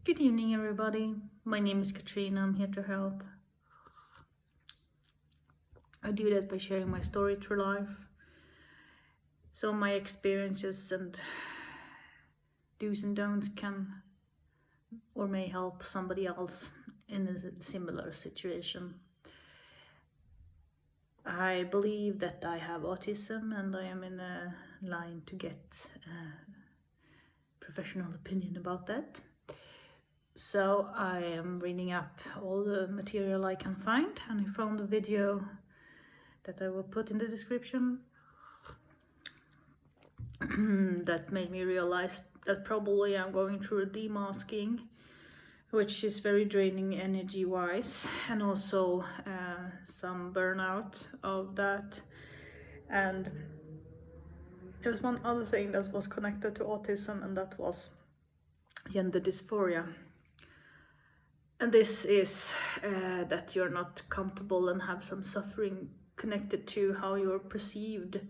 Good evening, everybody. My name is Katrina. I'm here to help. I do that by sharing my story through life. So my experiences and do's and don'ts can or may help somebody else in a similar situation. I believe that I have autism and I am in a line to get a professional opinion about that. So I am reading up all the material I can find, and I found a video that I will put in the description that made me realize that probably I'm going through a demasking, which is very draining energy wise, and also some burnout of that. And there's one other thing that was connected to autism, and that was gender dysphoria. And this is that you're not comfortable and have some suffering connected to how you're perceived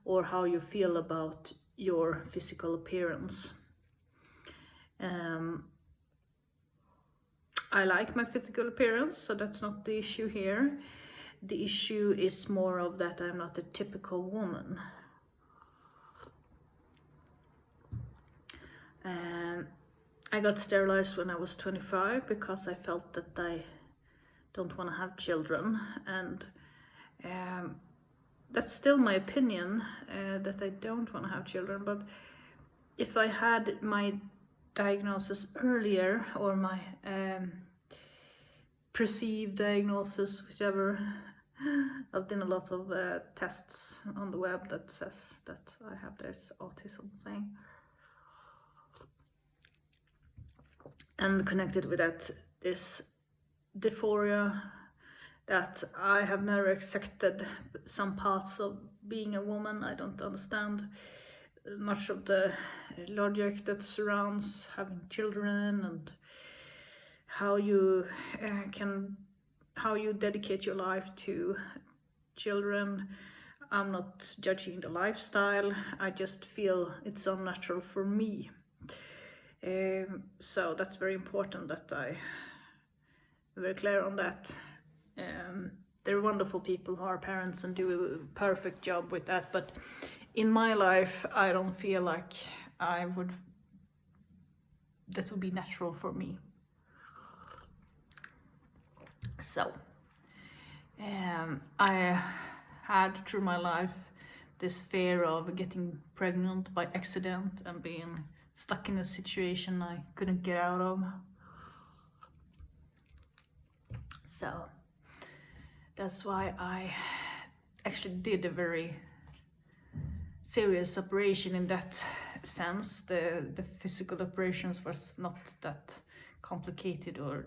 or how you feel about your physical appearance. I like my physical appearance, so that's not the issue here. The issue is more of that I'm not a typical woman. I got sterilized when I was 25 because I felt that I don't want to have children, and that's still my opinion, that I don't want to have children. But if I had my diagnosis earlier, or my perceived diagnosis, whichever, I've done a lot of tests on the web that says that I have this autism thing. And connected with that is dysphoria, that I have never accepted some parts of being a woman. I don't understand much of the logic that surrounds having children and how you dedicate your life to children. I'm not judging the lifestyle. I just feel it's unnatural for me. So that's very important that I'm very clear on that. They're wonderful people who are parents and do a perfect job with that, but in my life I don't feel like that would be natural for me. So I had through my life this fear of getting pregnant by accident and being stuck in a situation I couldn't get out of. So that's why I actually did a very serious operation in that sense. The physical operations was not that complicated or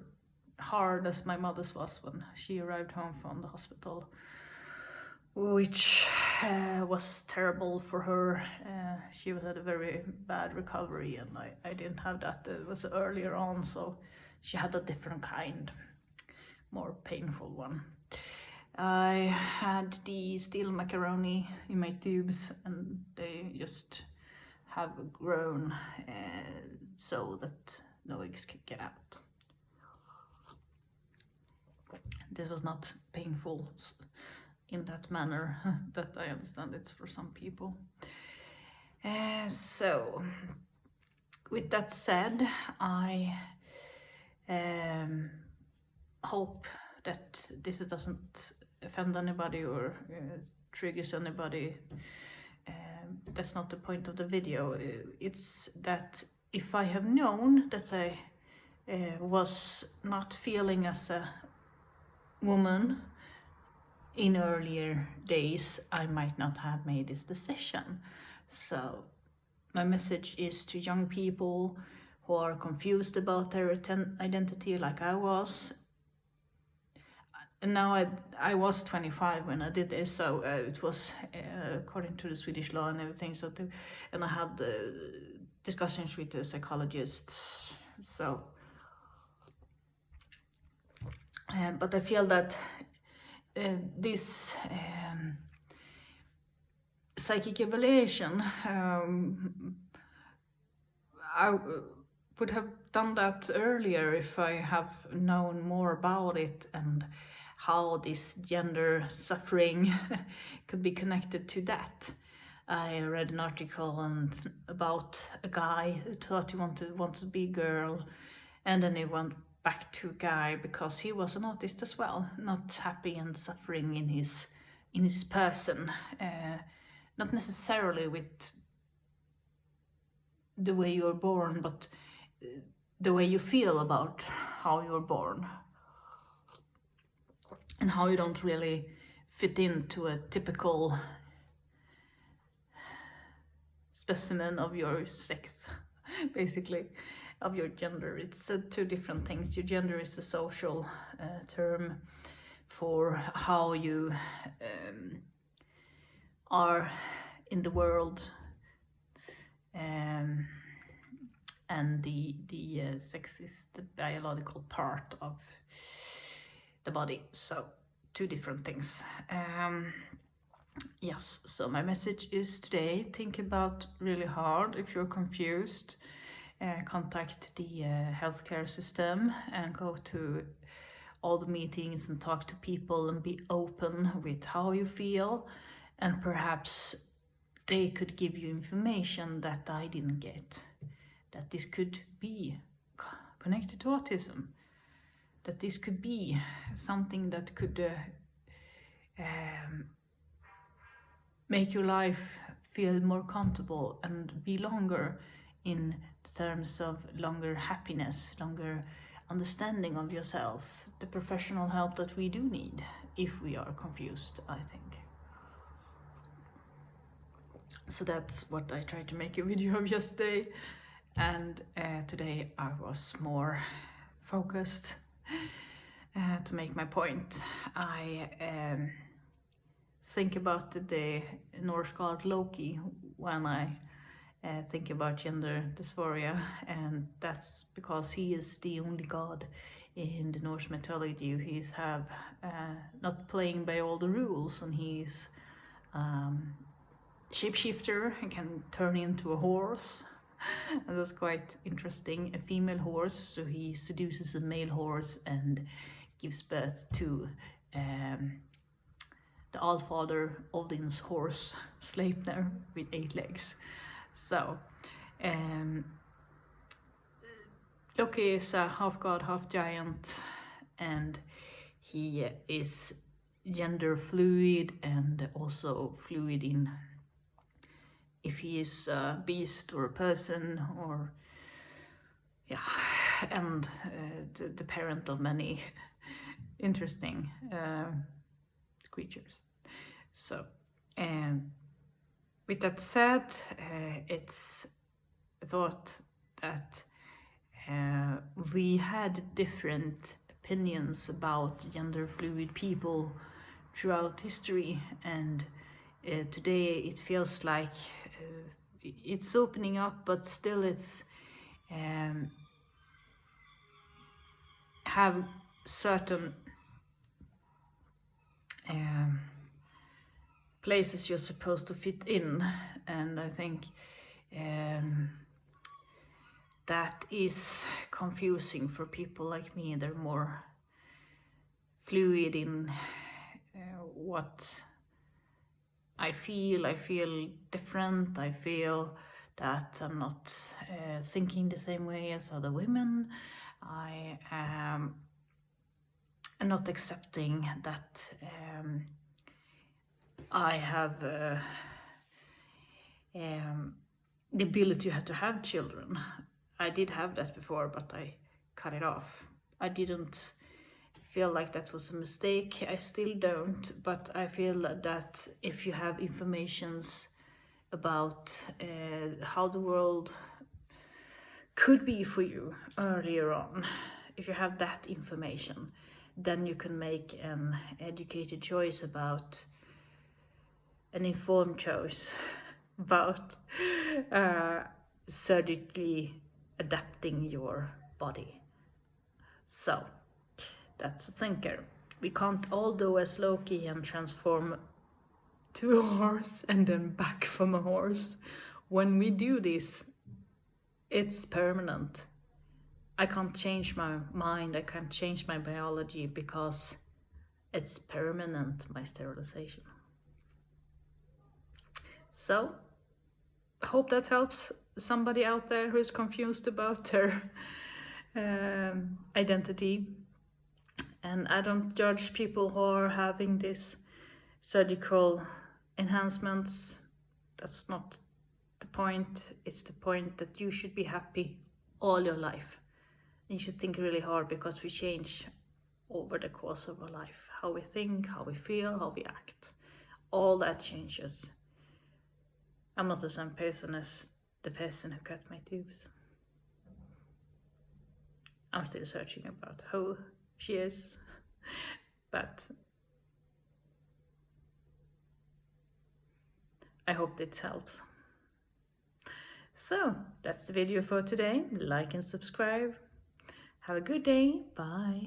hard as my mother's was when she arrived home from the hospital, which was terrible for her. She had a very bad recovery, and I didn't have that. It was earlier on, so she had a different kind, more painful one. I had the steel macaroni in my tubes, and they just have grown so that no eggs can get out. This was not painful in that manner that I understand it's for some people. So with that said, I hope that this doesn't offend anybody or triggers anybody. That's not the point of the video. It's that if I have known that I was not feeling as a woman in earlier days, I might not have made this decision. So my message is to young people who are confused about their identity like I was. And now I was 25 when I did this, so it was according to the Swedish law and everything. And I had discussions with the psychologists. So, but I feel that this psychic evaluation, would have done that earlier if I have known more about it and how this gender suffering could be connected to that. I read an article about a guy who thought he wanted to be a girl, and then he went back to a guy because he was an artist as well, not happy and suffering in his person, not necessarily with the way you're born, but the way you feel about how you're born and how you don't really fit into a typical specimen of your sex, basically, of your gender. It's two different things. Your gender is a social term for how you are in the world, and the sex is the biological part of the body. So two different things. Yes, so my message is today, think about really hard. If you're confused, contact the healthcare system and go to all the meetings and talk to people and be open with how you feel, and perhaps they could give you information that I didn't get, that this could be connected to autism, that this could be something that could make your life feel more comfortable and be longer in terms of longer happiness, longer understanding of yourself, the professional help that we do need if we are confused, I think. So that's what I tried to make a video of yesterday, and today I was more focused to make my point. I think about the Norse god Loki when I think about gender dysphoria, and that's because he is the only god in the Norse mythology. He's not playing by all the rules, and he's shapeshifter and can turn into a horse. And that's quite interesting, a female horse, so he seduces a male horse and gives birth to the Allfather Odin's horse, Sleipnir, with 8 legs. So Loki is a half god, half giant, and he is gender fluid and also fluid in if he is a beast or a person, or and the parent of many interesting creatures. So with that said, it's a thought that we had different opinions about gender fluid people throughout history, and today it feels like it's opening up, but still it's have certain places you're supposed to fit in, and I think that is confusing for people like me. They're more fluid in what I feel different. I feel that I'm not thinking the same way as other women. I am not accepting that I have the ability to have children. I did have that before, but I cut it off. I didn't feel like that was a mistake. I still don't, but I feel that if you have informations about how the world could be for you earlier on, if you have that information, then you can make an educated choice about an informed choice about surgically adapting your body. So that's a thinker. We can't all do as Loki and transform to a horse and then back from a horse. When we do this, it's permanent. I can't change my mind, I can't change my biology because it's permanent, my sterilization. So, I hope that helps somebody out there who's confused about their identity. And I don't judge people who are having these surgical enhancements. That's not the point. It's the point that you should be happy all your life. And you should think really hard, because we change over the course of our life. How we think, how we feel, how we act. All that changes. I'm not the same person as the person who cut my tubes. I'm still searching about who she is. But I hope this helps. So, that's the video for today. Like and subscribe. Have a good day. Bye.